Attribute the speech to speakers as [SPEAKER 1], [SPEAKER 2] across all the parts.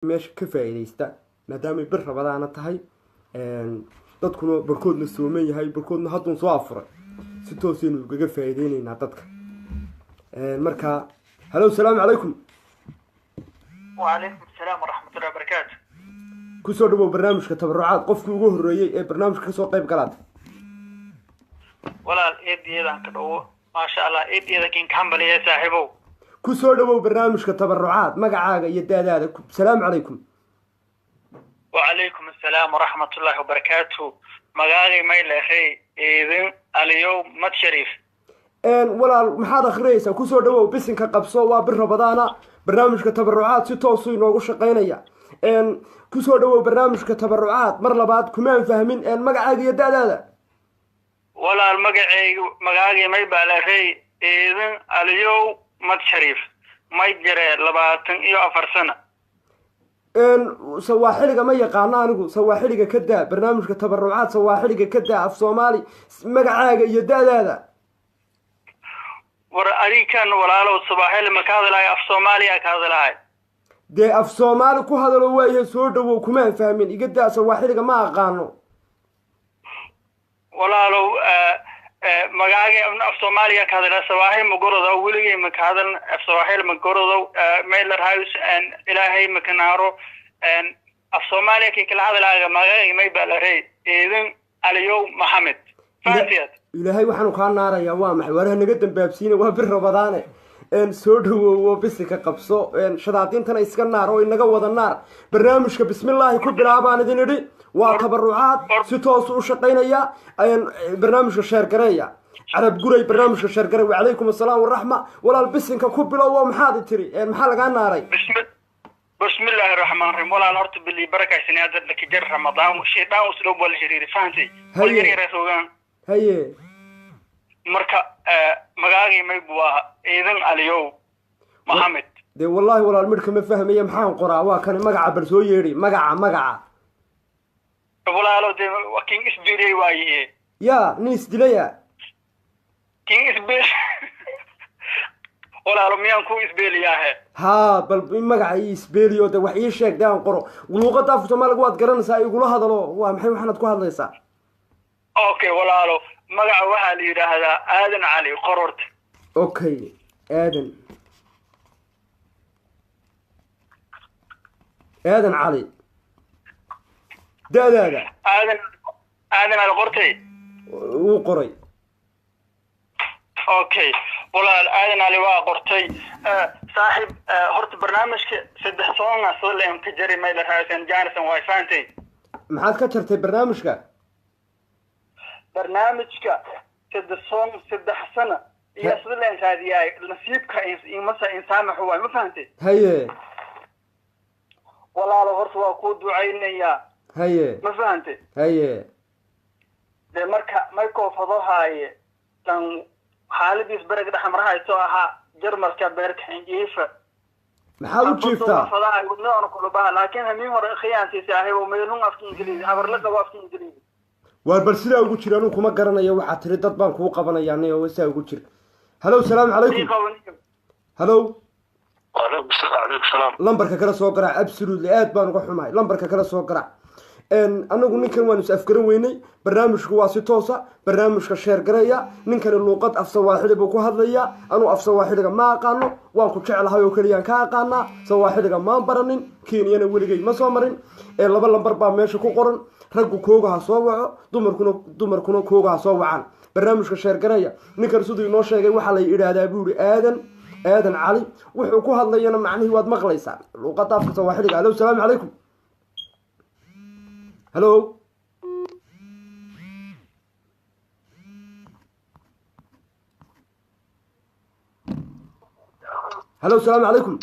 [SPEAKER 1] meesha ka faa'iideysta maadaama bir rabadaana tahay dadkuna barkoodna sooman yahay barkoodna haddun soo afuray si toosaynu ugaga faa'iideynaynaa dadka marka halo salaamu calaykum
[SPEAKER 2] وعليكم السلام ورحمة الله وبركاته
[SPEAKER 1] kusoo dhawow barnaamijka tabarucaad qofkii ugu horreeyey ee barnaamijka kasoo qayb galaad
[SPEAKER 2] ولا الإيديا كدو ما شاء الله إيديا كين كمل يا صاحبه
[SPEAKER 1] kusoo dhawow barnaamijka tabarucaad magacaaga iyo daadaada salaamu calaykum
[SPEAKER 2] وعليكم السلام ورحمة الله وبركاته مقاغي ميل أخي إذن اليوم مد شريف
[SPEAKER 1] walaal maxaad akhriyaysaa kusoo dhawow bisinka qabso waa bir rabadaana barnaamijka tabarucaad si toosu inoogu shaqaynaya kusoo dhawow barnaamijka tabarucaad mar labaad kumaan fahmin magacaaga iyo daadaada
[SPEAKER 2] ولا مقاغي ميل أخي إذن اليوم مد شريف ما يجري لباتن إيو أفر سنة
[SPEAKER 1] sawaaxiliga ma yaqaano anigu sawaaxiliga ka daa barnaamijka tabarucaad sawaaxiliga ka daa af soomaali magacaaga iyo daadaada
[SPEAKER 2] war arikan walaalow sabaaxil ma ka hadlaay af Soomaaliya ka hadlaay
[SPEAKER 1] dee af soomaali ku hadalo waaye soo dhawow kumaan fahmin iga daa sawaaxiliga ma aqaano
[SPEAKER 2] walaalow magaaga af Soomaaliya ka hadlaa sabaaxil ma gorodo weligay ma ka hadlan af sabaaxil ma gorodo mailer house and ilaahay ma kanaaro af Soomaaliya ki kala hadlaaga magaaga may balaray idan aliyow maxamed faatiyad
[SPEAKER 1] ilaahay waxaanu kaa naarayaa waa maxay waraha naga dambaabsiina waa bir rabadaane soo dhawow bisika qabso shadaadiintana iska naar oo inaga wada naar barnaamijka bismillaahi ku bilaabaan idin idhi waa tabarucaad si toos u shaqaynaya barnaamijka sheer gareeya carab guray barnaamijka sheer garay wacalaykum assalaam waraxma walaal bisinka ku bilow maxaad tiri maxaa lagaa naaray
[SPEAKER 2] بسم الله الرحمن الرحيم ولا نرت باللي بركة سنة لك جر رمضان والشيطان وسلوب والحريري فهمتي والجري رسوغان
[SPEAKER 1] هي
[SPEAKER 2] مركا مقاقي ما يبواها إذن اليوم محمد
[SPEAKER 1] دي والله ولا المركة ما فهم هي محان قراء وكان مقع برسو يري مقع
[SPEAKER 2] ولا لو دي وكين إسبيري وايه
[SPEAKER 1] يا نيس دليا
[SPEAKER 2] كين إسبيري ولا لو ميان كو إسبيري ياهي
[SPEAKER 1] ها بل مقع إسبيريو ده وحي شيك ده انقرو ولوغة دافو سمالك واد قرانسا يقولوا هذا لو ومحي وحنا تكو هذا ليسا
[SPEAKER 2] اوكي ولا لو مقع وحا ليرا هذا آذن علي قررت
[SPEAKER 1] اوكي آذن علي ده
[SPEAKER 2] آذن على قرتي
[SPEAKER 1] وقري
[SPEAKER 2] اوكي ولا آذن علي وقرتي صاحب هرت برنامجك سدح صونا صلي كجري ميل هايسن جانسن واي فانتي
[SPEAKER 1] maxaad ka jartay barnaamijka
[SPEAKER 2] برنامجك سدح سنة يصل لين هذه نصيبك إنسان هو ما فهمتي
[SPEAKER 1] هي
[SPEAKER 2] ولا لو هرت وقود عينيا
[SPEAKER 1] هي
[SPEAKER 2] ما فهمتي
[SPEAKER 1] هي
[SPEAKER 2] ده مركو فضوها كان حالدي سبرق ده حمرها يسوها جرمر كبرك حنجيفة
[SPEAKER 1] maxaad u jiiftaa
[SPEAKER 2] فضاها يقولون أنا كل بها لكن هم يمر خيانتي ساهي وميلهم أفكي إنجليزي عبر لك وأفكي إنجليزي
[SPEAKER 1] waar bal sidaa ugu jira anuu kuma garanayo waxaad tiri dad baan kuu qabanaya aniga saa ugu jira halow salaamu calaykum halow
[SPEAKER 2] وعليكم السلام
[SPEAKER 1] lambarka kala soo garaac absolutely aad baan uga xumahay lambarka kala soo garaac anagu ninkan waan is afgaran weynay barnaamijku waa si toosa barnaamijka sheer gareeya ninkani luuqad af sawaaxili buu ku hadlayaa anuu af sawaaxiliga ma aqaano waan ku jeclahay oo keliyaan ka aqaanaa sawaaxiliga maan baranin kenyana weligay ma soo marin laba lambar baa meesha ku qoran raggu kooga ha soo waco dumarkuna kooga ha soo wacaan barnaamijka sheer gareeya ninkan siduu inoo sheegay waxaa la yidhaahdaa buuri aadan cali wuxuu ku hadlayana macnihii waad maqlaysaa luuqadda afka sawaaxiliga halow salaamu calaykum halow halow salaamu calaykum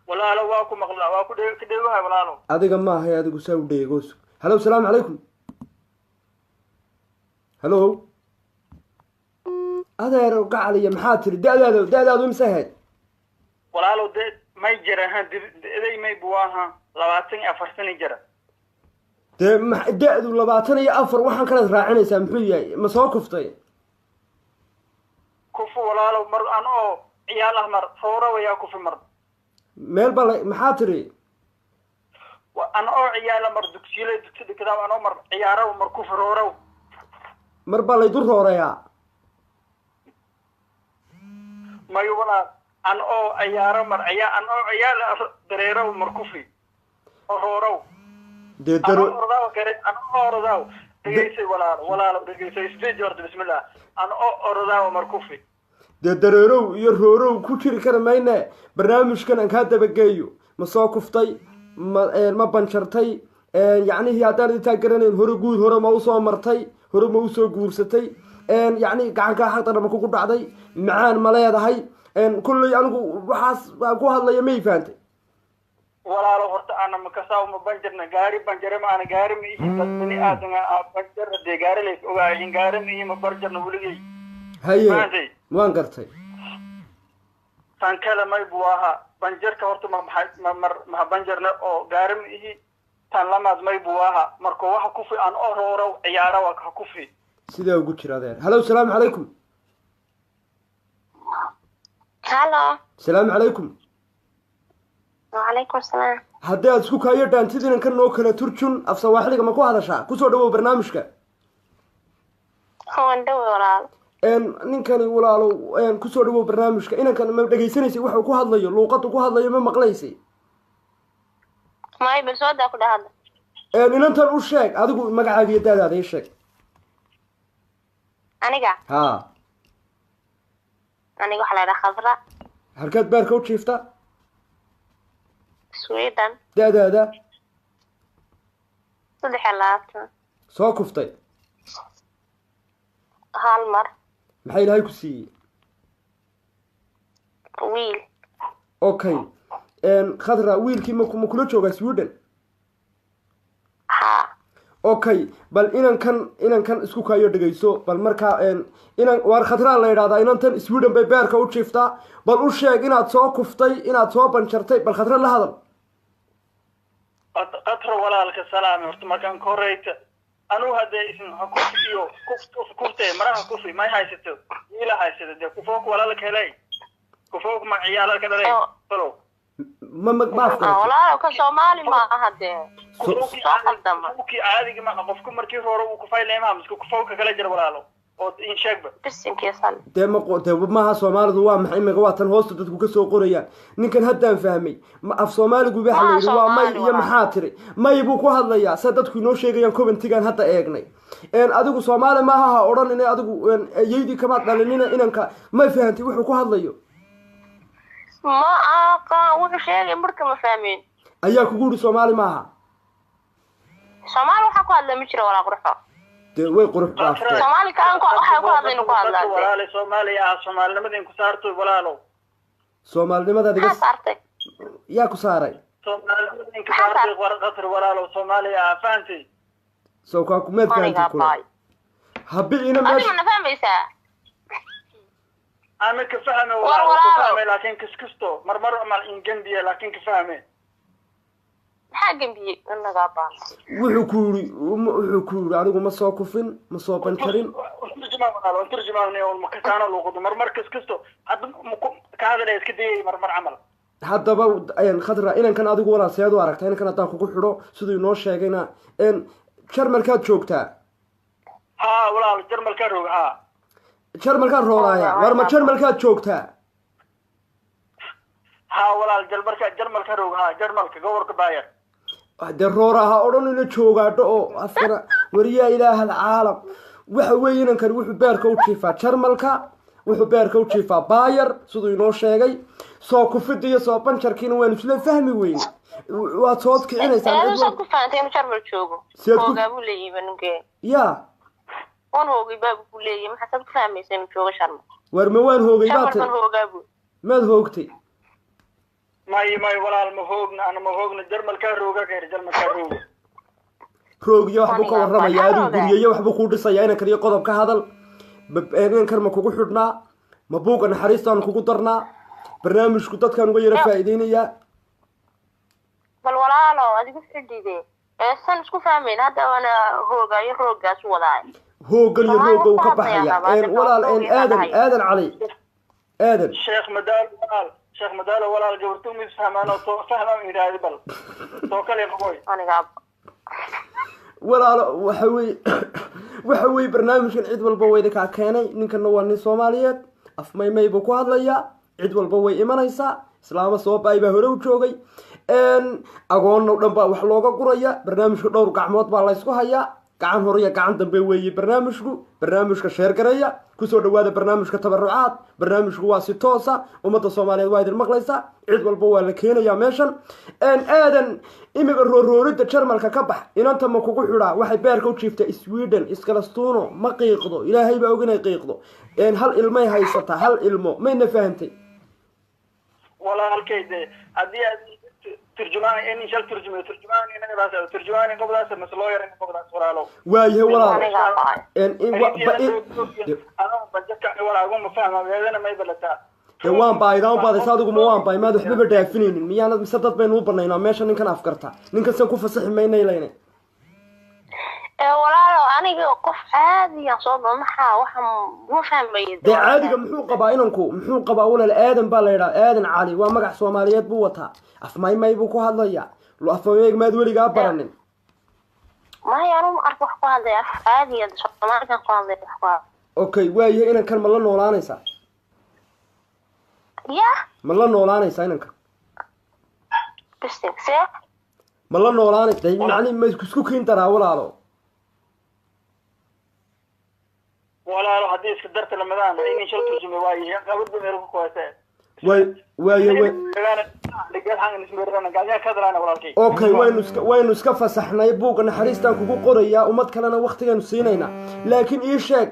[SPEAKER 2] ولا لو واكو مقلا واكو كديغو هاي ولا لو
[SPEAKER 1] adiga ma ahay adigu saa u dheegoos halow salaamu calaykum halow adeer gacaliya maxaa tiri daadaadu imse ahayd
[SPEAKER 2] ولا لو ده ما يجرى ها دي ما يبواها لواتن أفرسن جرى
[SPEAKER 1] dee da-du 24 waxaan kala raacinaysaa muxuu yahay ma soo kuftay
[SPEAKER 2] كفو ولا لو مر أنا عيال أحمر فورا ويا كفو مر
[SPEAKER 1] meel baa maxaa tiri
[SPEAKER 2] أنا أو عيال مر دكسيلة دكسي كذا أنا مر عيارة ومر كفر ورو
[SPEAKER 1] mar baa laydu roorayaa
[SPEAKER 2] ما يولا أنا أو عيارة مر عيال أنا أو عيال دريرة ومر كفري ورو
[SPEAKER 1] dee
[SPEAKER 2] أنا
[SPEAKER 1] daro
[SPEAKER 2] أرضاو كريت أنا أرضاو دقيسي ولا دقيسي سبيد جورد بسم الله أنا أرضاو ومر كفري
[SPEAKER 1] dee dareerow iyo roorow ku jiri kara mayne barnaamijkan aan kaa dabageeyo ma soo kuftay ma banjartay yacnihii haddaan intaa garanayn hore guud hore ma usoo martay hore ma usoo guursatay yacni gacankaa xaqdana ma kugu dhacday macaan ma leedahay kulley anigu waxaas baan ku hadlaya may fahantay
[SPEAKER 2] walaalo horta ana makasaw ma banjarna gaari banjare ma ana gaari ma ihi dad bani aadama banjarna dee gaari lays ogaahin gaari ma ihi ma banjarna weligay
[SPEAKER 1] haye
[SPEAKER 2] maantay
[SPEAKER 1] waan gartay
[SPEAKER 2] tan kale may buu ahaa banjarka horta ma banjarna oo gaari ma ihi tan lamaad may buu ahaa marka waxa kufi aan oo roorow ciyaara waa ka kufi
[SPEAKER 1] sidaa ugu jira adeer hallo salaamu calaykum
[SPEAKER 3] halo
[SPEAKER 1] salaamu calaykum
[SPEAKER 3] وعليكم السلام
[SPEAKER 1] haddii aad isku kaayo dhaantid inankan noo kala turjun af sawaaxiliga ma ku hadashaa kusoo dhawow barnaamijka
[SPEAKER 3] هو ندوي ولا
[SPEAKER 1] ninkani walaalow kusoo dhawow barnaamijka inankan ma dhegaysanaysay waxuu ku hadlayo luuqadu ku hadlayo ma maqlaysay
[SPEAKER 3] ما يبي سودا كده هذا
[SPEAKER 1] inantan u sheeg adigu magacaaga iyo daadaada ii sheeg
[SPEAKER 3] أنيقا
[SPEAKER 1] ها
[SPEAKER 3] أنيقا حلا خضراء
[SPEAKER 1] halkaad baarka u jiifta
[SPEAKER 3] سويدن
[SPEAKER 1] daadaada
[SPEAKER 3] صدح حلات
[SPEAKER 1] soo kuftay
[SPEAKER 3] هالمر
[SPEAKER 1] maxaa ilaahay ku siiyey
[SPEAKER 3] ويل
[SPEAKER 1] okay khadra wiilkii ma kula joogaa sweden
[SPEAKER 3] ها
[SPEAKER 1] okay bal inankan isku kaayo dhegayso bal markaa waar khadraa la yidhahdaa inantan sweden bay beerka u jiiftaa bal u sheeg inaad soo kuftay inaad soo banjartay bal khadra la hadal
[SPEAKER 2] qatra walaalka salaami horta markaan ka horeyta anuu haddee isin ha kufiyo kuftee maraha kufi may haysato wiila haysato dee kufook walaalka helay kufook ma ciyaalalka dhalay salow
[SPEAKER 1] ma afkartay
[SPEAKER 3] والله كصومالي ما هدي
[SPEAKER 2] kii caadiga ma qofku markii hore uu kufay leeyahay misku kufowka kala jira walaalo oo in sheegba
[SPEAKER 3] بس إنك يصل
[SPEAKER 1] dee maaha soomaalidu waa maxay imika waa tan hoosta dadku ka soo qorayaan ninkan haddaan fahmay af soomaaligu ba la yidhi waa may iyo maxaa tiri may buu ku hadlayaa sa dadku inoo sheegayaan commentigan hadda eegnay adigu soomaali maaha ha odhan inay adigu yeydii kamaad dhalinina inanka may fahantay wuxuu ku hadlayo
[SPEAKER 3] ما وحش شيء مركب مفاهمين
[SPEAKER 1] ayaa kugu yidhi soomaali maaha
[SPEAKER 3] صومالي وحكوا هذا مشري ولا قرحة
[SPEAKER 1] dee way qurux baaftay
[SPEAKER 3] صومالي كان وحكوا هذا إنه هذا
[SPEAKER 2] walaalo Soomaaliya Soomaalinimadii ku saarto walaalo
[SPEAKER 1] soomaalinimadaada
[SPEAKER 3] ما صارتك
[SPEAKER 1] yaa ku saaray
[SPEAKER 2] Soomaalinimadii ku saarto warqad walaalo Soomaaliya faanti
[SPEAKER 1] soo kaa kumeed fahanti kula habicina
[SPEAKER 3] أنا
[SPEAKER 1] meesha
[SPEAKER 3] ما فاهم إيسا
[SPEAKER 2] أنا كفهمه ولا كفهمه لكن كسكستو مرمر عمل إن جنبي لكن كفهمه
[SPEAKER 3] حاجة بي أنا قابا
[SPEAKER 1] wuxuu ku yidhi anigu ma soo kufin ma soo banjarin
[SPEAKER 2] ترجمة والمكسانة لوقت مرمر كسكستو هذا كهذا ليس كدي مرمر عمل
[SPEAKER 1] haddaba khadra inankan adigu walaal seed u aragtaa inankan haddaan kugu xidho siduu inoo sheegayna jarmalkaad joogtaa
[SPEAKER 2] ها ولا الجرمال كروه ها
[SPEAKER 1] jarmalkaad rooraaya war ma jarmalkaad joogtaa
[SPEAKER 2] ها ولا الجرمال كروه ها جرمال كجور كباير
[SPEAKER 1] dee rooraha odhan ina joogaadho oo afkana wariyaa ilaaha alcaalam waxa weeye inankan wuxuu beerka u jiifaa jarmalka wuxuu beerka u jiifaa baayar siduu inoo sheegay soo kufida iyo soo banjarkiina waanu isla fahmi weyne waad soo kicinaysaa
[SPEAKER 3] أنا شو كفانتي أنا شرب الشوكو هو قابو لي بنوكي
[SPEAKER 1] ya
[SPEAKER 3] وان هو قباب كلية ما حسب فهمي سين شوكو شرم
[SPEAKER 1] war ma waan hoogay
[SPEAKER 3] شرم
[SPEAKER 1] baa
[SPEAKER 3] كان
[SPEAKER 1] tiri
[SPEAKER 3] هو قابو
[SPEAKER 1] maad hoogtay
[SPEAKER 2] ماي ولا المهوجنا أنا مهوجنا جرمال كروه غير جرمال كروه
[SPEAKER 1] roogiyo waxbuu ka warramaya adigu guriyeyo waxbuu kuu dhisaya inankan iyo qodob ka hadal inankan ma kugu xidhnaa ma buugga naxariistaan kugu darnaa barnaamijku dadkan uga yara faa'iideynayaa
[SPEAKER 3] بل ولا لا أديك فردي ذي سن شو فهمين هذا أنا هو قاي هو قاس وضعي
[SPEAKER 1] hooggan iyo roogga uu ka baxaya walaal aadan cali aadan
[SPEAKER 2] الشيخ مدال sheekh madaalo walaal gabartu mis fahmaano soo fahmaa yiraahdo bal soo kale qoy
[SPEAKER 3] aniga
[SPEAKER 1] walaalo waxa weeye barnaamijkan cid walba wayda ka keenay ninkana waa nin Soomaaliyeed af maymay buu ku hadlayaa cid walba way imanaysaa islaama soo baayba hore u joogay agoon oo dhan baa wax looga guraya barnaamijka dhowr gacmood baa la isku hayaa gacan hore iyo gacan dambe weeye barnaamijka sheer gareeya ku soo dhawaada barnaamijka tabarucaad barnaamijku waa si toos ah ummadda Soomaaliyeed waa idin maqlaysaa cid walba waa la keenayaa meeshan aadan imiga roorooridda Jarmalka ka bax inanta ma kugu xidhaa waxay beerka u jiiftay Sweden iskalastuuno ma qiiqdo ilaahay baa oginay qiiqdo hal ilmay haysata hal ilmo mayna fahantay
[SPEAKER 2] walaalkayde haddii aad ترجمان إني شل ترجمان إني بس ترجمان إنكم بس مسلوير إنكم بس ورالو
[SPEAKER 1] وايه ولا
[SPEAKER 2] أنا بجك ولا أقوم بفهم هذا ما يبلتا
[SPEAKER 1] waan baaydan baad isaadu kuma waan baay maad waxba dhaafinin miyaanad misadad baynu u banaynaa meesha ninkan afkarta ninkan san ku fasaxi maynay leeyne
[SPEAKER 3] walaalo aniga qof caadi ah soo maxaa waxa ma fahmay
[SPEAKER 1] caadiga muxuu qabaa inanku muxuu qabaa walaal aadan baa la yiraahdaa aadan cali waa magac Soomaaliyeed buu wataa af maymay buu ku hadlayaa loo afmeeg maad weliga baranin
[SPEAKER 3] ma yaanu arko wax ku hadlaya caadi ah Soomaaliyeed ku hadlaya
[SPEAKER 1] okay waaye inankan ma la noolaanaysa
[SPEAKER 3] ya
[SPEAKER 1] ma la noolaanaysa inankan
[SPEAKER 3] bistigse
[SPEAKER 1] ma la noolaanaysa macni ma isku kiin daraa walaalo
[SPEAKER 2] walaalo hadii iska darta lamadaan inay shal turjumay waaye qabad meel ku qoysay
[SPEAKER 1] okay waynu iska fasaxnay buuga naxariistaan kugu qorayaa umad kalena waqtigeenu siinayna laakiin ii sheeg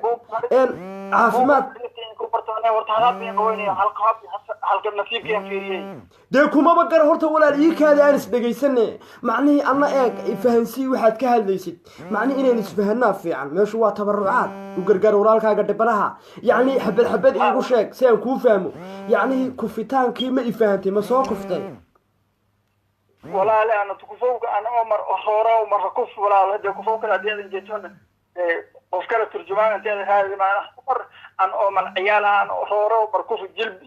[SPEAKER 1] caafimaad dee kumaba gara horta walaal ii kaada aan isdhegaysane macnihii anna eeg fahansii waxaad ka hadlaysid macnihi inaynu isfahanaa fiican meeshu waa tabarucaad u gargaar walaalkaaga dhibanaha yacni xabad iigu sheeg si aan kuu fahmo yacni kufitaankii ma i fahantay ma soo kuftay
[SPEAKER 2] walaale ana tukufowka ana omar hore mar kuf walaal hada kufowka hadii jeetona qof kale turjumaan inta hada maana an omar ciyaalahan hore mar kuf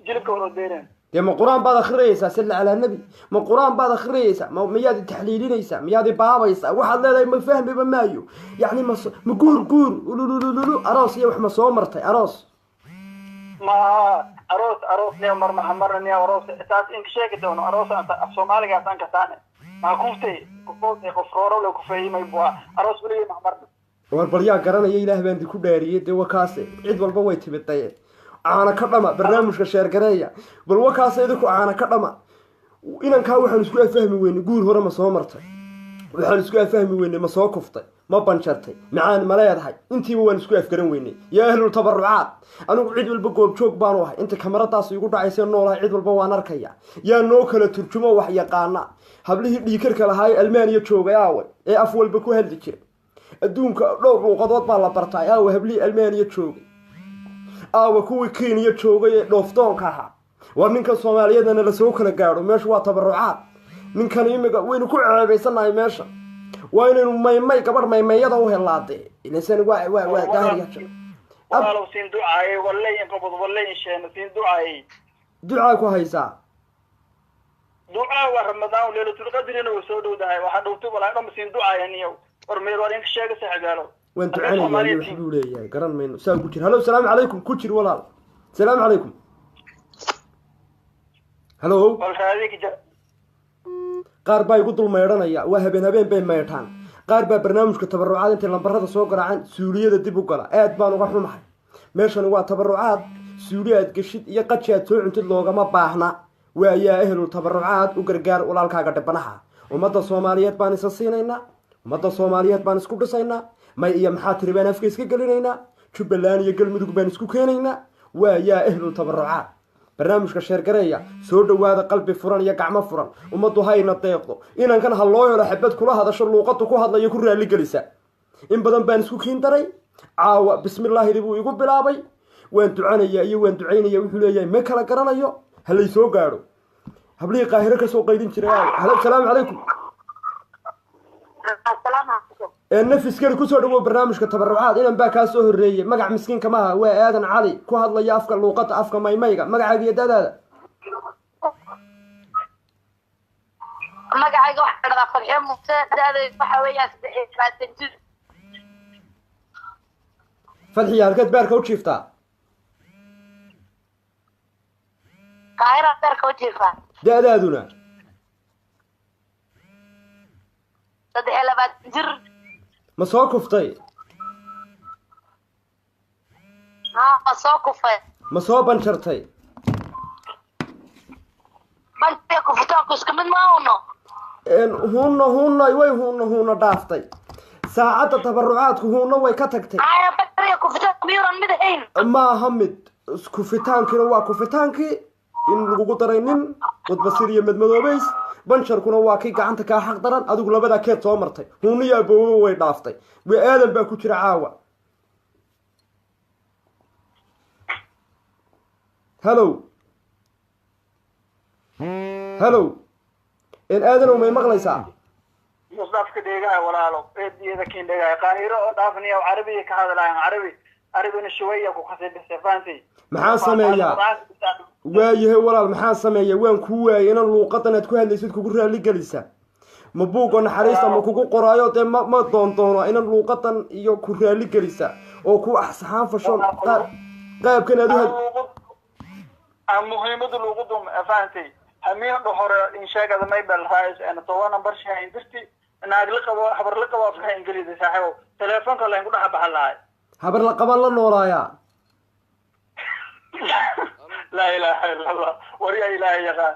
[SPEAKER 2] jilibka hore deereen
[SPEAKER 1] ما قرآن بعد خريسة سل على النبي ما قرآن بعد خريسة ما ميادي تحليلينيسة ميادي بابيسة واحد لا ما فهم بمايو يعني مقور أراس يا وحنا صومرتي أراس
[SPEAKER 2] ما أراس نيا مرة نيا أراس أساس إنك شيء كده إنه أراس أنت الصومالي قاعدين كتانة ما كفتي كفرورة ولا كفاية ما يبغى أراس بلي محمر
[SPEAKER 1] والبريا قرنا يله بندي كبارية ده وكاسة عيد والبويت بالطيب أنا كلامه برنامج كشير قرية بالوقت سيدك أنا كلامه وإن كان واحد يسوي فهم وين يقول هو ما صامرته واحد يسوي فهم وين ما صاقفته ما بنشرته معان ما لا يضحك أنت هو يسوي فكرين ويني يا أهل التبرعات أنا قاعد بالبقوة بشوك بانوها أنت كاميرا تاس يقول عايزين نولا عيد بالبوا نركيا يا نوكل ترجمة وحيا قانا هبله يكرك لهاي ألمانيا تشوك يا أول إيه أفول بكو هالذكر الدون لو قضوات بالله برتاع أو هبلي ألمانيا تشوك وكوي كينيا جوغay dhoofdoonka aha war ninka Soomaaliyeedna la soo kala gaaro meesha waa tabarucaad ninkan imiga waynu ku ceebaysanahay meesha waa inaynu maymay gabar maymayada u helaade inaysan waa daahiriya
[SPEAKER 2] walaalo siin ducaaye wallahi qabad wallahi sheena siin ducaaye
[SPEAKER 1] ducaa ku haysaa
[SPEAKER 2] ducaa waa ramadaan leelatul qadrina oo soo dhowdahay waxa dhowto walaal dham siin ducaaye niyo war meel war in sheega saxgaalo
[SPEAKER 1] وانت عيني يا حبيبي يا قرن منه سلام كوتشر هلو السلام عليكم كوتشر ولا السلام عليكم هلو قار باي قدل ما يرانيا وهبين بين ما يرتان قار با برنامج كتبرعات انت لمبرده سو قرعان سوريده دib u gala aad baan uga xumahay meeshan waa tabarucaad suuriyaad gashid iyo qadshaad soo cuntid loogama baahna waa yaa ehelul tabarucaad u gargaar walaalkaaga dhibanaha ummadda Soomaaliyeed baan isa siinayna ummadda Soomaaliyeed baan isku dhisaynaa ما هي محاطر بين أفكيس كجلينا شبلان يقل مدوق بين سكوكينينا ويا أهل التبرعات برنامج كشير قرية سود وهذا قلبي فران يقع مفران ومضوا هاي نطيقه إن كان هالله ولا حبت كل هذا شلوقته كل هذا يكون رأي جلسة إن بدن بين سكوكين تري عاو بسم الله يبو يقول بلابي وين تعاني يا وين تعيني يا وحلا يا ما كلا كرنا يا هل يسوق قارو هبلي قاهرة كسوق قيدين شراء هلا السلام عليكم
[SPEAKER 3] السلام عليكم
[SPEAKER 1] النفس كان كسر هو برنامج كتبرعات إلى باكا سوه الرئي مقع مسكين كما هو آدن علي كو هذا يافك اللوقات أفك مايميقا مقع عقيد هذا
[SPEAKER 3] magacayga waxaa dhahdaa Farxiyo Muuse da'daydu waxa weeyaan 23 jir
[SPEAKER 1] fadxiya halkeed beerka u jiiftaa
[SPEAKER 3] qaahira beerka u jiifaa
[SPEAKER 1] da'daaduna
[SPEAKER 3] 23 jir
[SPEAKER 1] ma soo kuftay
[SPEAKER 3] ma soo kufay
[SPEAKER 1] ma soo banjartay
[SPEAKER 3] bantiga kufitaanku iska mid ma ahno
[SPEAKER 1] huuna dhaaftay saacadda tabarucaadku huuna way ka tagtay
[SPEAKER 3] bantiga kufitaanku miyuunan mid ahayn
[SPEAKER 1] ma aha mid kufitaankina waa kufitaankii in lagugu daray nin wadbasir iyo madmadoobays banjarkuna waa kii gacanta kaa xaq daran adigu labadaa keed soo martay huuniyo aboobo way dhaaftay aadan baa ku jira caawa hello in aadanow may maqlaysaa
[SPEAKER 2] musdafka dheegaha walaalo eediyada kiin dheegaha qaahiro oo dhaafniya carabiga ka hadlaayaan carabina shuwaya ku qasay bisafaanti
[SPEAKER 1] maxaan sameeyaa waayahay walaal maxaan sameeyaa waan kuu waayay inan luuqadan aad ku hadlaysid kugu raali gelisa ma buugo naxariista ma kugu qoraayo dee ma doono inan luuqadan iyo ku raali gelisa oo ku axsaxaan fashoon qaabkan aad
[SPEAKER 2] muhiimadu lagu dum afaantay hameen hore in sheegada may bal raayis ana toona barsha indirti naag la qabo habar la qabo afka ingiriisi saaxiibo telefoonka la dhax baxalaay
[SPEAKER 1] habar la qaban la noolaaya
[SPEAKER 2] la ilaaha illa allah wariya ilaahay yaqa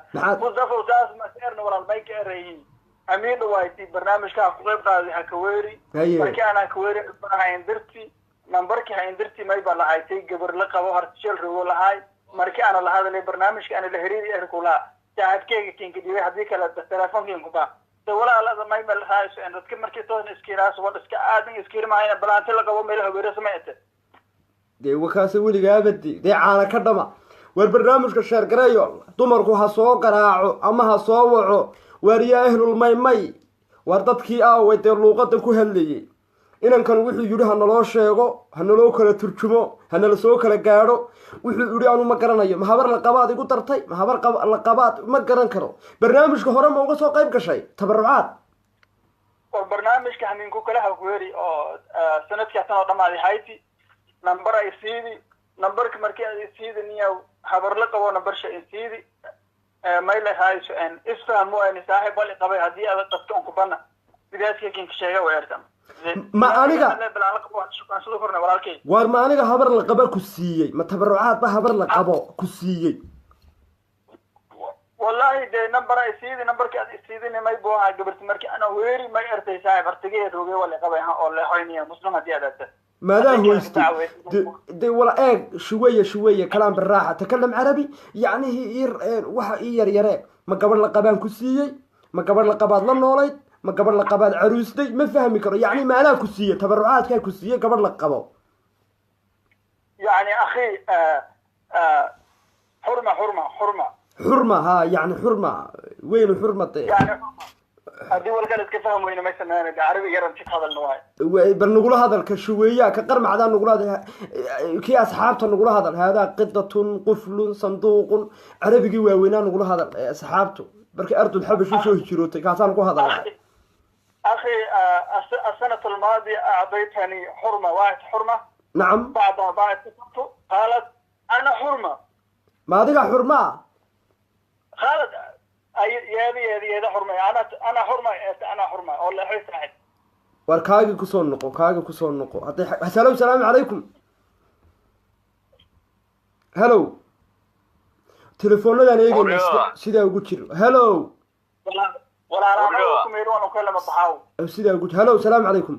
[SPEAKER 2] mustafa saas ma seerna walaal may ka ereeyeen hameen waaytii barnaamijka ku qayb qaaday hakaweeri markii ana hakaweeri baa indirti numberki ha indirti may bal lahaaytay gabar la qabo hartishal rogo lahaay markii ana la hadalay barnaamijka ana la xiriiri erkula taadkeega kinka dibay hadii kala telefoonkiin ku baa walaal may bal raayis in dadka markii toon iskiiraas wada iska aadan iskiirmaayna balaanta la qabo meel habeero sameeyay
[SPEAKER 1] dee wakaas weliga abadi dee caana ka dhama war barnaamijka sheer gareeyo dumarku ha soo qaraaco ama ha soo waco war yaa ahlul maymay war dadkii aaway dee luuqadan ku hadlayay inankan wuxuu yidhi ha naloo sheego ha naloo kala turjumo ha nala soo kala gaadho wuxuu yidhi anu ma garanayo ma habar la qabaad igu dartay ma habar la qabaad ma garan karo barnaamijka hore ma uga soo qayb gashay tabarucaad
[SPEAKER 2] oo barnaamijka haminku kala hawgeeri oo sanadkii tan oo dhamaaday hayti number ay siidi numberka markii ay siidi niyo habar la qabo numbersha ay siidi may la hayso en isfahmo ay saaxiib bal qabay hadii aad dadka ku bana bidaaskii kinka sheega weertan
[SPEAKER 1] ma aniga war ma aniga habar la qaba ku siiyey ma tabarucaad ba habar la qabo ku siiyey
[SPEAKER 2] wallahi de number ay siidi numberka ay siidina may boo ha gabarti markii ana weeri may artay saaxiib artigeed roogay wala qabay oo la xoyniya muslim hadii aad
[SPEAKER 1] ماذا هو دي ولا ايه شويه كلام بالراحه تكلم عربي يعني هي وحا يريره ما قبل لقبان كسيي ما قبل لقباد لا نوليد ما قبل لقباد عروستي ما فهمي كرو يعني ما انا كسيي تبرعات كان كسيي قبل لقبو
[SPEAKER 2] يعني اخي حرمه
[SPEAKER 1] ها يعني حرمه وين حرمه
[SPEAKER 2] يعني هذه والقلت كفهم وين ما يسمعنا عربي يرى شيء هذا النوع
[SPEAKER 1] بنقول هذا الكشوية كقرم عدان نقول هذا كي أصحابته نقول هذا قطة قفل صندوق عربي وينان نقول هذا أصحابته بركي أرض الحب شو يشروتك كاتان نقول هذا
[SPEAKER 2] أخي السنة الماضية أعطيتني حرمة
[SPEAKER 1] نعم
[SPEAKER 2] بعدها قالت أنا حرمة
[SPEAKER 1] ما ذيك حرمة
[SPEAKER 2] خالد يا حرمة أنا حرمة والله حي سعيد
[SPEAKER 1] warkaaga ku soo noqo haday assalaamu alaykum hello telefoonada eegayna sida ugu jiro hello
[SPEAKER 2] wala ku meeyo waan kala ma baxaw
[SPEAKER 1] sida ugu hello assalaamu alaykum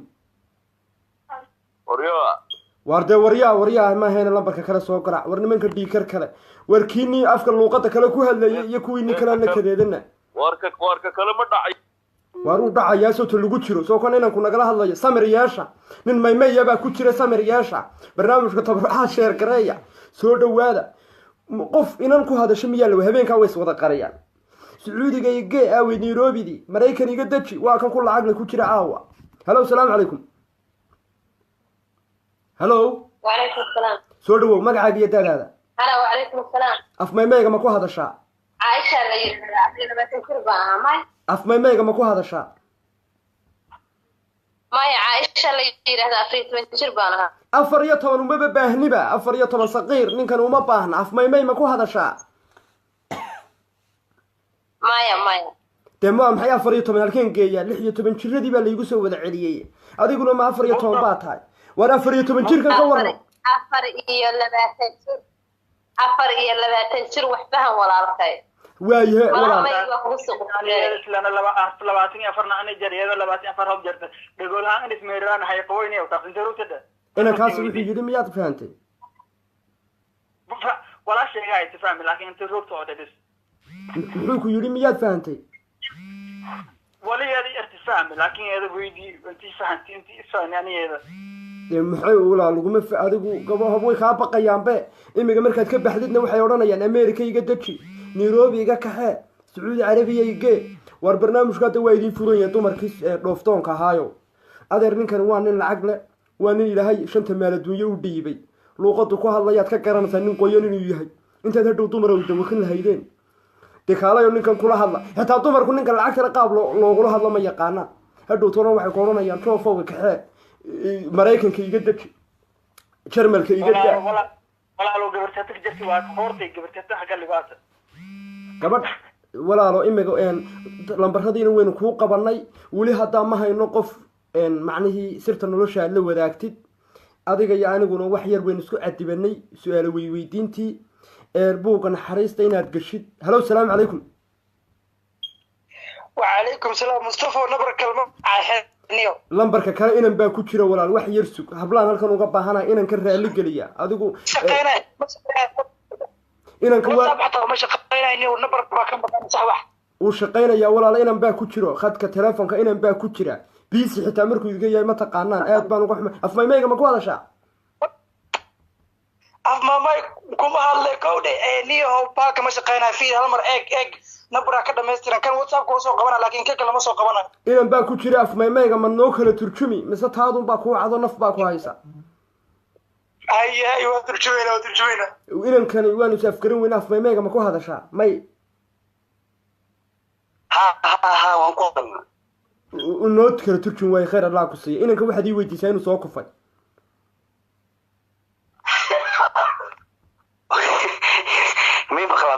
[SPEAKER 1] waryaa ma hayna lambarka kala soo qarac war nimanka dhiikar kale warkiini afka luuqada kale ku hadlayay iyo kuwii kale la kadeedana
[SPEAKER 4] warka kale ma dhacay
[SPEAKER 1] waru dhacayaa soo lagu jiro soo kan inaan ku nagala hadlayo samir yeesha nin maymeeya baa ku jira samir yeesha barnaamijka tabarucaad sheer gareeya soo dhawaada qof inaan ku hadasho miyaa la habeenka way wada qarayaan sacuudiga iyo aawi Nairobi Mareykan iga daji waa kan ku lacag la ku jira aawa hello assalaamu alaykum hello
[SPEAKER 3] wa alaykum assalam
[SPEAKER 1] soo dhawow magacaaga iyo dadaada
[SPEAKER 3] hello wa alaykum assalam
[SPEAKER 1] af maymeega ma ku hadashaa
[SPEAKER 3] Aisha la yiraahdo abdina batin kurbaa
[SPEAKER 1] afmaymayga ma ku hadashaa
[SPEAKER 3] maya caaisha la yidhaahda 14 jir baan ahaa
[SPEAKER 1] 14 umaba baahniba 14 saqiir ninkan uma baahna afmaymay ma ku hadashaa
[SPEAKER 3] maya
[SPEAKER 1] dee ma maxay 14 halkeen geeyaa 16 jiradii baa laygu soo wada celiyey adiguna ma 14 baa tahay war 14 jirkan ka waran
[SPEAKER 3] 24 jir wax fahan walaalkay
[SPEAKER 1] waayahay walaal
[SPEAKER 2] islana labaatan iyo afarna ana jariyada labaatan iyo afar hab jarta dhagolahaan in ismeeraan hay qoyniyo taqinta rutada
[SPEAKER 1] inankaas wuxuu yidhi miyaad fahantay
[SPEAKER 2] wala sheegay tifahmi laakiin inta rugta oo dhadis
[SPEAKER 1] muxuu ku yidhi miyaad fahantay
[SPEAKER 2] wala yadi irtifahmi laakiin eeda weydii intii fahanti intii isfahaniyada
[SPEAKER 1] dee maxay ulaa laguma adigu gabadh way kaa baqayaanbe imiga markaad ka baxdidna waxay odhanayaan America iga daji Nairobi iga kaxee Sacuudi Carabiya iga war barnaamijka hadda waa idin furan yahay dumarkii dhooftoonka ahaayo adeer ninkan waa nin lacag leh waa nin ilaahay shanta meel adduunyo u dhiibay luuqadu ku hadlayaad ka garanaysaa nin qoyan inuu yahay intaad hadhow dumar u dawakan lahaydeen dee kaalayo ninkan kula hadla xitaa dumarku ninkan lacagtana qaab loogula hadlo ma yaqaanaan hadhow toona waxay ku odhanayaan joofowga kaxee Maraykanka iga daji Jarmalka iga da
[SPEAKER 2] walaalo gabarta jirti waa hortay gabarta xagga libaata
[SPEAKER 1] gabadh walaalo imiga lambaradiina waynu kuu qabanay weli haddaa ma hayno qof macnihii sirta nolosha aad la wadaagtid adiga iyo aniguna wax yar waynu isku cadibanay su-aalo weydiintii buugga naxariista inaad gashid halow salaamu calaykum
[SPEAKER 5] وعليكم السلام مصطفى نبر كلمة عاحنيو
[SPEAKER 1] lambarka kale inan baa ku jira walaal wax yar sug hablaan halkan uga baahanaa inan ka raali geliya adigu
[SPEAKER 5] شقينا
[SPEAKER 1] inanka waa
[SPEAKER 5] حتى ما شقينا إني ونبر باكم بكم صح
[SPEAKER 1] uu shaqaynayaa walaal inan baa ku jiro khadka telefoonka inan baa ku jira biisi xitaa markuu iga yahay ma taqaanaan aad baan uga xumay afmaymayga ma ku hadashaa
[SPEAKER 5] أفماما كم هالله كودة إني هو باكم ما شقينا فيه هالمر إج نبر كده مستر كان واتساب كوسو قبنا لكن كيك لما سو قبنا
[SPEAKER 1] inan baa ku jira afmaymayga ma noo kala turjumi mise taadun baa kuu cado naf baa ku haysa
[SPEAKER 5] أي وترجمينا
[SPEAKER 1] inankani waanu saafgarin weyna afmaymayga ma ku hadashaa may
[SPEAKER 5] ها وانقطنا
[SPEAKER 1] noo kala turjum waay khayr allah ku siiya inanka waxaad ii weydiisaa inuu soo kufay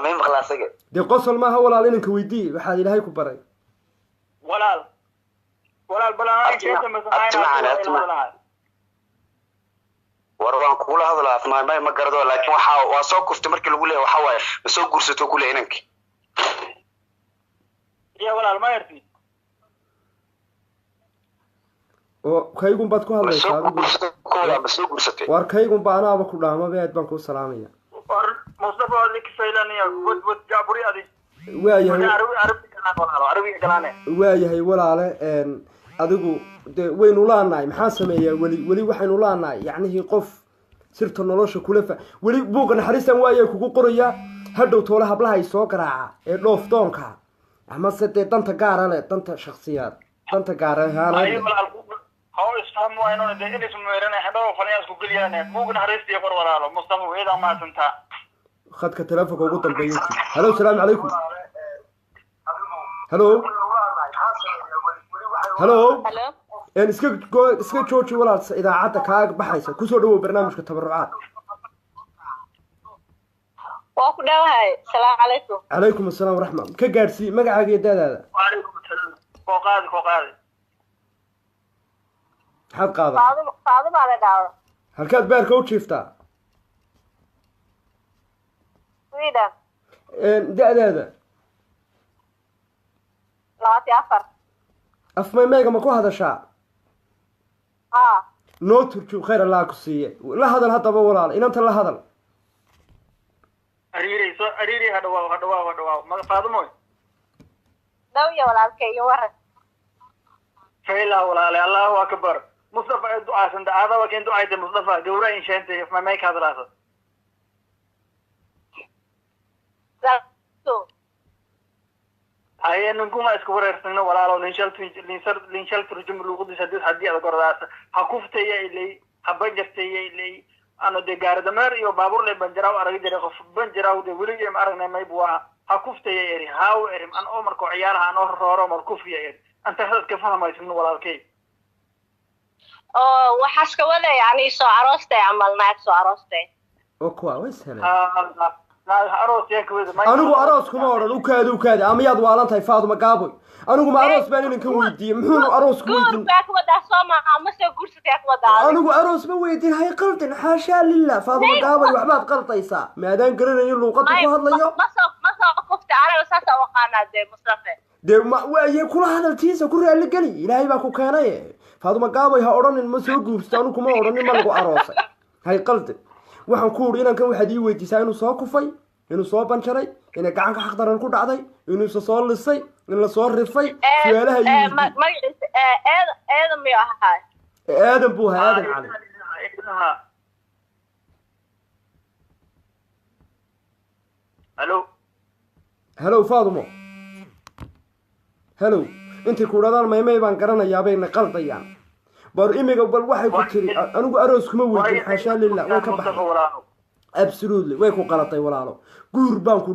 [SPEAKER 5] مين بخلا سجى
[SPEAKER 1] dee qosol maaha walaal inanka weydii waxaad ilaahay ku baray
[SPEAKER 2] walaal balaan keenta masahayna
[SPEAKER 5] warwaan kula hadlaa afmaamay ma garado laakiin waa soo kuftay markii lagu leeyahay waxa waaye soo gursato kule inanki
[SPEAKER 2] iyo walaal ma yarti
[SPEAKER 1] oo kaygun baad ku hadlaysaa adigu
[SPEAKER 5] soo gursatay
[SPEAKER 1] war kaygun baa anaaba ku dhaamaba aad baan kuu salaamaya
[SPEAKER 2] war mustafa alik faylaniya wad jaburi adi
[SPEAKER 1] waayahay waayahay walaale adigu dee waynu laanahay maxaa sameeyaa weli waxaynu laanahay yacnihii qof sirta nolosha kula weli buugga naxariistan waayay kugu qorayaa hadhow toole hablaha ay soo garaaca ee dhoofdoonka amase dee danta gaara leh danta shaksiyaad danta gaara
[SPEAKER 2] هو اسمه وينون ده إلي اسمه ويرنا حبوا فنياس كقوليانه مو كنا هرستي يقر ولا له مصطفى وإذا ما سنتا
[SPEAKER 1] خدك تلفك وقلت البيوت هلو السلام عليكم هلو هلو يعني اسكت جوجي ولا إذا عادك هاك بحيسة كسر دو برنامج كتبرعات
[SPEAKER 3] وأكو هاي السلام عليكم
[SPEAKER 1] عليكم السلام ورحمة كجارسي ما قاعد يدال هذا
[SPEAKER 2] وعليكم السلام فوقادي
[SPEAKER 1] حد قاضي
[SPEAKER 3] فاضي على دعوة
[SPEAKER 1] هالكاد بير كوتش يفتح
[SPEAKER 3] سويدن
[SPEAKER 1] ده
[SPEAKER 3] لواتي أفر
[SPEAKER 1] أفما ميجا ماكو هذا شعب نو ترجو خير الله كسيه لا هذا الهطا بولا إن أنت لا هذا
[SPEAKER 2] أريري هدوا ما فاضموي
[SPEAKER 3] دوية ولا الكي ورد
[SPEAKER 2] فإلا ولا الله أكبر مصطفى الدعاء سند هذا وكان دعاء مصطفى جورا إن شاء الله ما مايك هذا راسه هاي نقوم أسكبر إرسلنا ولا لو لينشال ترجم لوجود سديد حدي على قرآن حكوف تيجي إلي حبجر تيجي إلي أنا دجار دمر يو بابور لي بنجراو أرجع جرا خف بنجراو ده ولي جم أرجع ما يبوا ha kuftaya eri haaw erim an oo markoo ciyaaraha anoo rooro mar kufya eri anta hadadka fahmaysin walaalkay
[SPEAKER 3] oo waxaas ka wada yani soo aroostay amal naag soo aroostay
[SPEAKER 1] oo kuwa way salaan
[SPEAKER 2] aroos yaa ka wada
[SPEAKER 1] anigu aroos kuma oran u kaadi ama yaad waalan tahay Faaduma Gaaboy anigu ma aroos baan inaan kan weydiiyay muxuu aroos ku weydiin
[SPEAKER 3] baa ka wada Soomaa ama soo guursatay ka wada
[SPEAKER 1] anigu aroos ma weydiin hay qaldan xaasha lillah Faaduma Gaaboy waxbaad qaltaysaa maadaan garanayo luuqada ku hadlayo
[SPEAKER 3] ma soo qofta aniga saasa waqaanade Mustafa
[SPEAKER 1] de ma waayay kula hadaltiisa ku raali gali ilaahay baa ku keenay Faaduma Gaaboy ha oranin ma soo guursato anigu kuma oranin ma lagu aroosay hay qaldan waxaan ku uri inaan kan waxaad ii weydiisaa inuu soo kufay inuu soo banjaray in gacan ka xaq daran ku dhacday inuu soo lisay in la soo rifay su'aalaha
[SPEAKER 3] magaciisa Aadan miyo ahaa
[SPEAKER 1] Aadan buu ahaa Aadan cali hello Faaduma hello intii ku dhadaan maymay baan garanayaa bay qaldayaan bar imiga bal waxay ku tiri anigu aroos kuma weydiin xasha lillah way ka baxay absolutely way ku qalatay walaalo guur baan ku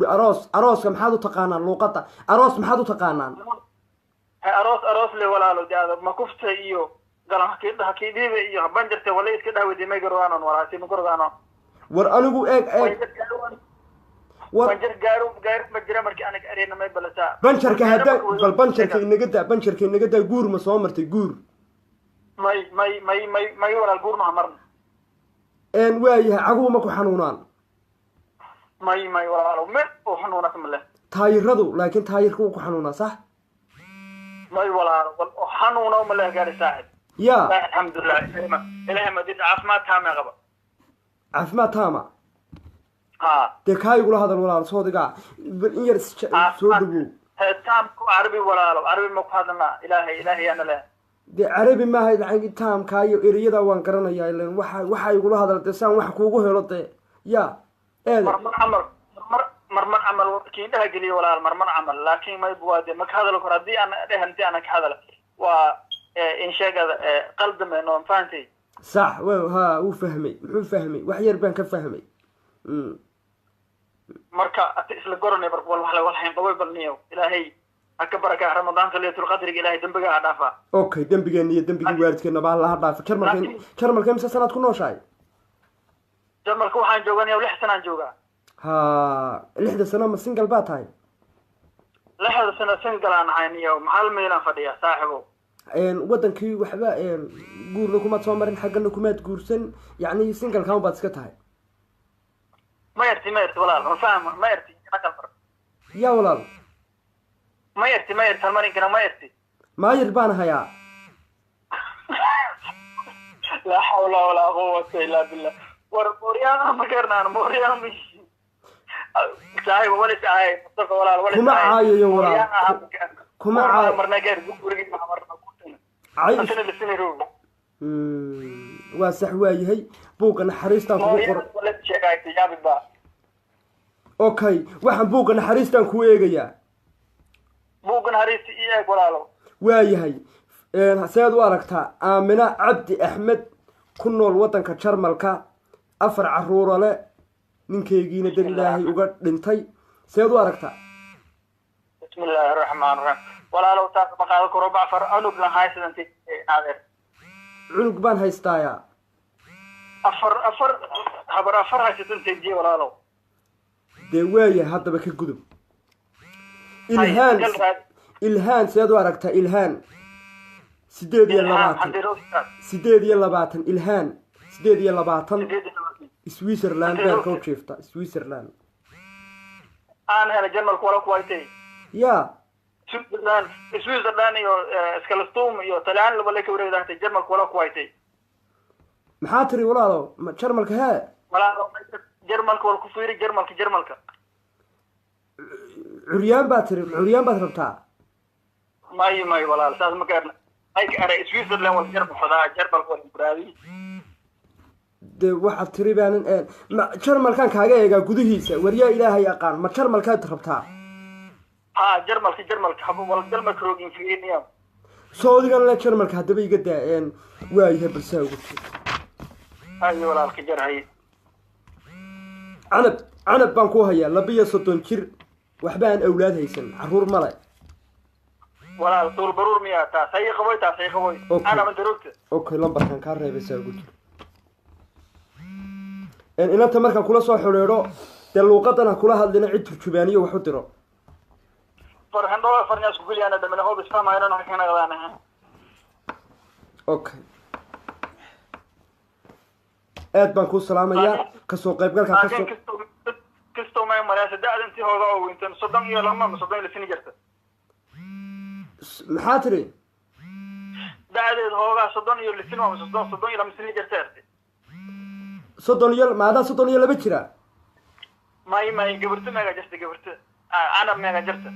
[SPEAKER 1] arooska maxaad u taqaanaan luuqada aroos maxaad u taqaanaan
[SPEAKER 2] aroos le walaalo jaada ma kufta iyo galan hakiidhiiba iyo banjarta wala iska dhaawday ma garwaanaan walaasi ma garwaano
[SPEAKER 1] war anigu eeg war
[SPEAKER 2] banjar gaar ma jira markii anaga areena may balasa
[SPEAKER 1] banjarka hada bal banjarka inaga daa guur ma soo martay guur
[SPEAKER 2] may walaal guur ma marna
[SPEAKER 1] waayahay caguhu ma ku xanuunaan
[SPEAKER 2] may walaalo me oo xanuuna kamale
[SPEAKER 1] taayiradu laakiin taayirku ku xanuunaa sax
[SPEAKER 2] may walaalo oo xanuuna ma la gaari saaxib
[SPEAKER 1] ya
[SPEAKER 2] alxamdulillah ilaahay ma did caafimaad taama qaba
[SPEAKER 1] caafimaad taama
[SPEAKER 2] ha
[SPEAKER 1] de kaayigula hadal walaal soo diga in yar soo dhawow
[SPEAKER 2] taamku carabi walaalo carabi ma ku hadlana ilaahay ana leh
[SPEAKER 1] de carabi ma hay lacag taamka iyo eriyada waan garanayaa ilaan waxa igula hadal de saan wax kuugu helo de ya
[SPEAKER 2] marmar camal kiindaha geliyo walaal marmar camal laakiin may buwaade ma ka hadalo karo haddii aan dhehanti ana ka hadala waa in sheegada qaldame noon fahamtay
[SPEAKER 1] sax ha uu fahmay muxuu fahmay wax yar baan ka fahmay
[SPEAKER 2] marka isla goranay bar wal hayn qabay balniyo ilaahay aka baraka Ramadan leeyatul qadriga ilaahay dambiga ha dhaafa
[SPEAKER 1] okay dambigeena iyo dambigii waalidkeena baa la dhaafa jarmalka imsa sanad ku nooshahay
[SPEAKER 2] jarmalka waxaan jooganaa 6 sanad joogaa
[SPEAKER 1] ha 6 sano ma single baa tahay
[SPEAKER 2] 6 sano single aan hayniyo maxal meelan fadhiya saaxibo
[SPEAKER 1] wadankii waxba guurna kuma soo marin xaqna kuma guursan yani single ka baad iska tahay
[SPEAKER 2] ma yarti walaal ma fahmo ma yarti ma kal far
[SPEAKER 1] ya walaal
[SPEAKER 2] ما يرتي هالمرين كنا ما يرتي
[SPEAKER 1] ما يربان هيا
[SPEAKER 2] لا حول ولا قوة إلا بالله وريانا ما كرنا موريانا مش ساي ولا ساي مصطفى ولا
[SPEAKER 1] كم عاية يا ولا كم عاية
[SPEAKER 2] مرنا غير بوريك ما مرنا كوتنا
[SPEAKER 1] عايش
[SPEAKER 2] أنا لسه نروح
[SPEAKER 1] واسح وايهي بوقنا حريستان كوقر
[SPEAKER 2] ولا شيء قاعد تجابي با
[SPEAKER 1] اوكي waxaan buuqana xariistan ku eegaya
[SPEAKER 2] buuqan xariisti iyo walaalo
[SPEAKER 1] waayahay saad u aragtaa Aamina Cabdi Axmed ku nool wadanka Jarmalka 4 caruur leh ninkeygiina dad Ilaahay uga dhintay saad u aragtaa
[SPEAKER 2] bismillaahir rahmaanir rahiim walaalo taas ma qaado karo bacfar anug la haysanti naadir
[SPEAKER 1] cunug baan haystaaya
[SPEAKER 2] afar haysanti walaalo
[SPEAKER 1] de waaya haddaba ka gudub ilhaan saad u aragtaa ilhaan 8 ilhaan 8 Switzerland baa ka jeefta Switzerland
[SPEAKER 2] aan hela jarmalku wala ku waytay
[SPEAKER 1] ya
[SPEAKER 2] Switzerland iyo Scalstum iyo Talyaani laba la ka wareegay jarmalku wala ku waytay
[SPEAKER 1] maxaa tiri walaalo jarmalka ha
[SPEAKER 2] walaalo jarmalku wala ku fiiri jarmalka
[SPEAKER 1] curyaan baad rabtaa
[SPEAKER 2] may walaal saas ma gaarna ay ara Switzerland wala jarmalku wala buraadi
[SPEAKER 1] de waxaad tiri baan jarmalkan kaaga eegaa gudihiisa waryaa Ilaahay aqaan ma jarmalkaad rabtaa
[SPEAKER 2] ha jarmalka habo wala jarmalka roogin fiiriyo
[SPEAKER 1] Saudigan la jarmalka hadaba iga daa waayahay balsa ugu
[SPEAKER 2] ay walaalka jarhay
[SPEAKER 1] canab baan ku hayaa 32 jir waxba aan awlaad haysan caruur male
[SPEAKER 2] walaal tuul baruur miyaa taas hay qaboy taas hay qaboy
[SPEAKER 1] Okay.
[SPEAKER 2] ana mantarugta
[SPEAKER 1] okay lambarkan kaa reebaysaa ugu jiro inanta markaan kula soo xidhiidho dee luuqadana kula hadlina cid turjubaaniyo wax u diro
[SPEAKER 2] farhan dhola farnya isku geliyaana dhamina hoob isfahmayna naxa kana qadaanaha
[SPEAKER 1] okay aad baan kuu salaamayaa kasoo qaybgalka kasoo
[SPEAKER 2] kisto may maraysa da'da intii hooga oo weyntan 30 iyo lama 30 la sini jirta
[SPEAKER 1] maxaa tiri
[SPEAKER 2] da'deed hooga 30 iyo lisin waa 30 iyo lama sini jirta
[SPEAKER 1] 30 maadaa 32 jira
[SPEAKER 2] may gabarta meega jirta gabarta ana meega jirta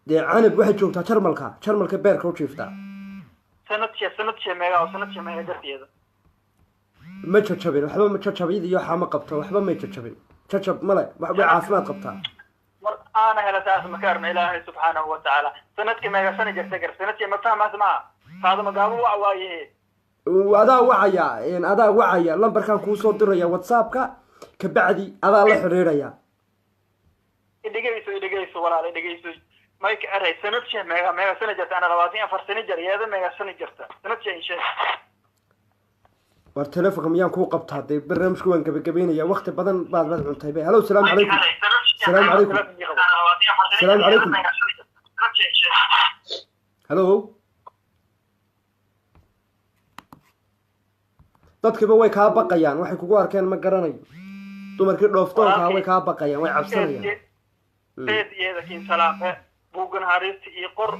[SPEAKER 1] dee canab waxay joogtaa jarmalka beerka u jiiftaa
[SPEAKER 2] sanadkii meega oo sanadkii meega jirta
[SPEAKER 1] ma jajabin waxba ma jajabid iyo xama qabto waxba ma jajabin jajab male waxba caafimaad qabtaa
[SPEAKER 2] mar ana hela taas makarna ilaahay subhanahu wa ta'ala sanadkii meega sana jirta gar sanadkii ma fahmaas ma faadama gaabo waa waaye adaa wacaya lambarkan kuu soo diraya whatsappka ka bacdi adaa la xiriiraya idhigayso walaal idhigayso mayka aray sanadkii meega sana jirta ana 24 sana jir yeeda meega sana jirta sanadkii insha
[SPEAKER 1] war telefonka miyaan kuu qabtaa dee barnaamijku waan gabagabeynaya waqti badan baad cuntay be hallo salaamu calaykum salaamu calaykum salaamu calaykum hallo dadkiiba way kaa baqayaan waxay kugu arkeen ma garanayo dumarkii dhooftoonkaa way kaa baqayaan way cabsanayaan
[SPEAKER 2] iyadakiin salaame buugan haristi iyo qor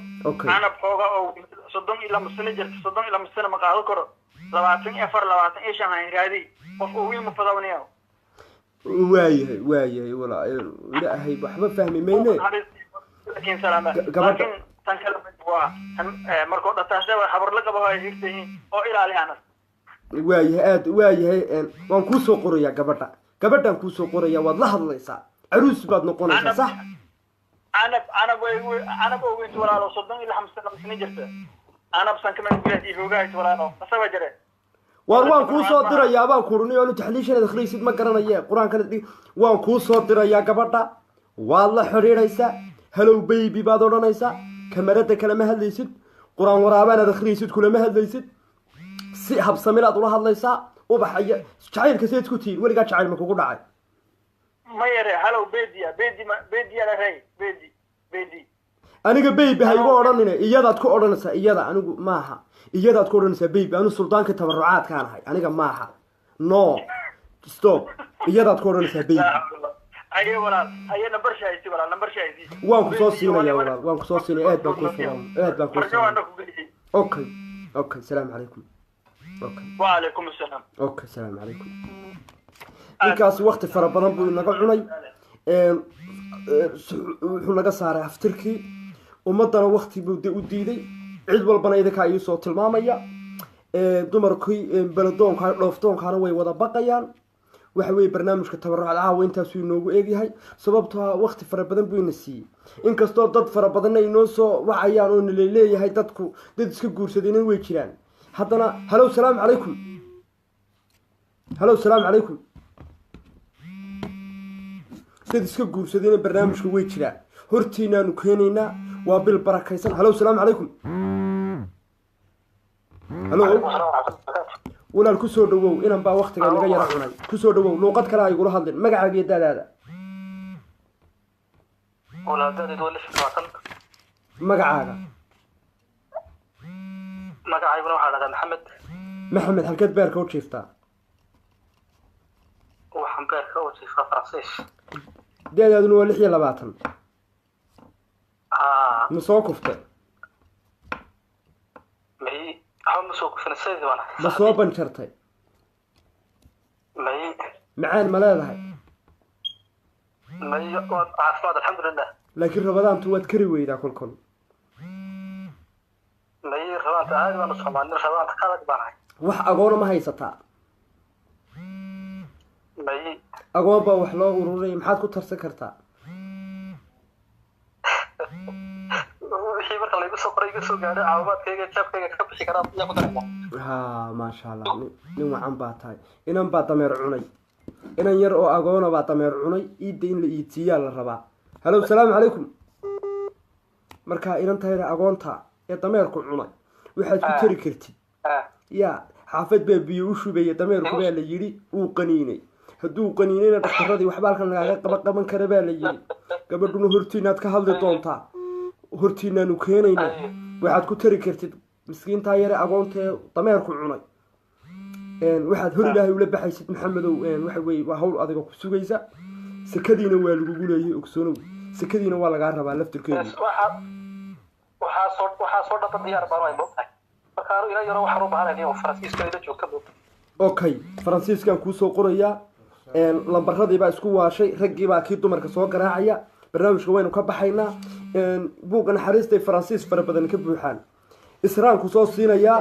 [SPEAKER 2] anab xooga oo 30 ila masana jirta 30 ila masana ma qaado karo 24 ishan aan raadi qof oo wiil ma fadawniyo
[SPEAKER 1] waayahay walaa ilaahay waxba fahmi mayne
[SPEAKER 2] laakiin salaama laakiin tan kale waa markoo dhataashay wax xabar la qabo ay hirtay oo ilaaliyana
[SPEAKER 1] waayahay waan kuu soo qorayaa gabadhan kuu soo qorayaa waad la hadlaysaa caruus baad noqonaysaa sax
[SPEAKER 2] anab oo weyn walaalo 30 ila 50 sano jirta anab san kama gudahii hoogaay walaalo asaba jare
[SPEAKER 1] waan kuu soo dirayaa baan kurunay oo taxliishan akhriisid ma garanayee quraanka waan kuu soo dirayaa gabadha waad la xiriiraysaa hello baby baad odhanaysaa kamarada kale ma hadlaysid quraan waraabaan akhriisid kula ma hadlaysid si habsamilaad ula hadlaysaa ubaxaya jacaylka seed ku tiin weligaa jacayl ma kugu dhacay
[SPEAKER 2] ma yare hello baby la ray baby
[SPEAKER 1] aniga baby haygo odhanina iyadaad ku odhanaysaa iyada anigu maaha iyadaad ku odhanaysaa baby anu suldaanka tabarucaadkaan ahay aniga maaha no stop iyadaad ku odhanaysaa baby
[SPEAKER 2] aye walaal aye number shaysi walaal number shaysi
[SPEAKER 1] waan ku soo siinaya walaal waan ku soo siinaya aad baan ku soo okay salaam calaykum
[SPEAKER 2] wa alaykum assalam
[SPEAKER 1] okay salaam calaykum ninkaas waqti fara badan buu naga cunay wuxuu naga saaray aftirkii ummadana waqti buu u diiday cid walbana idinkaa ii soo tilmaamaya dumarkii baladoonka dhooftoonkaana way wada baqayaan waxa weeye barnaamijka tabarucad caawa intaasuu inoogu eegyahay sababtoo waqti fara badan buu ina siiyey inkastoo dad fara badanna inoo soo wacayaan oo naleeyahay dadku dad iska guursadayna way jiraan haddana hallo salaamu calaykum dad iska guursadayna barnaamijku way jiraan hortiinaanu keenaynaa waa bil barakaysan hallo salaamu calaykum hallo walaal ku soo dhawow inan baa waqtiga naga yara cunay ku soo dhawow luuqad kale ay igula hadlin magacaaga iyo daadaada magacaaga
[SPEAKER 5] magacayguna waxaa la dhahaa
[SPEAKER 1] maxamed halkeed beerka u jiiftaa
[SPEAKER 5] waxaan beerka u jiifaa faransiis
[SPEAKER 1] daadaaduna waa 26 ma soo kuftay ma soo banjartay macaan ma leedahay
[SPEAKER 5] caafimaad alxamdulilah
[SPEAKER 1] laakiin rabadaantu waad kari weydaa kolkol
[SPEAKER 5] rabaanta aad baan u soomaalin rabaanta kadag baanahay
[SPEAKER 1] wax agoona ma haysataa agoon baa wax loo ururinaya maxaad ku tarsan kartaa
[SPEAKER 5] wixii marka laygu soo qoray iga soo gaadhay caawimaadkayga jaabkayga ka bixi karaa yaa ku daraya
[SPEAKER 1] ha maasha allah nin wacan baa tahay inan baa dameer cunay inan yar oo agoona baa dameer cunay iidda in la iidsiiyaa la rabaa halo salaamu calaykum markaa inan tahayna agoonta ee dameerku cunay waxaad ku tari kartid yaa xaafad baa biyo u shubaya dameerku baa la yidhi uu qaniinay hadduu qaniinayna dhakhtaradii waxba halkan lagaaga qaban kara baa la yidhi gabadhuna hortiinaad ka hadli doontaa hortiinaanu keenayna waxaad ku tari kartid miskiintaa yare agoonta ee dameerku cunay waxaad hor ilaahay ula baxaysid maxamedow waxa weeye waa hawl adiga ku sugaysa sakadiina waa lagugu leeyahay ogsoonow sakadiina waa lagaa rabaa laftirkeedu
[SPEAKER 6] waxaa soo dhaba diyaar baan ay moogtahay markaanu ila yaro waxaan u baahanahay faransiiska ila joogta
[SPEAKER 1] okay faransiiskan kuusoo qorayaa lambaradii baa isku waashay raggii baa kii dumarka soo garaacaya barnaamijka waynu ka baxaynaa buugga naxariistay faransiis fara badan ka buuxaan israanku soo siinayaa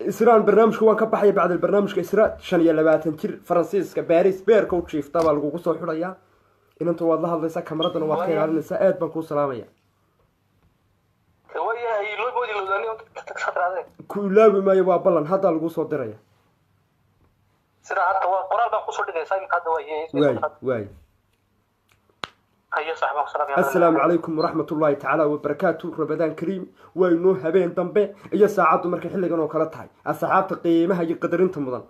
[SPEAKER 1] إسران برنامج كوان كبحية بعد البرنامج كإسراء شن يلباتن تير فرنسيسكا باريس بيركو تشيف طبعا لقو قصو حرية إن أنتو والله الله يساك مرضنا واتخير على النساء بنكو سلامية كلاوي ما يبقى بلان هذا لقو صو درية واي السلام عليكم ورحمة الله تعالى وبركاته رمضان كريم وينو هبين دنبه إيا ساعات مركي حلقان وكالتهاي السحابة قيمها يقدرين تمضان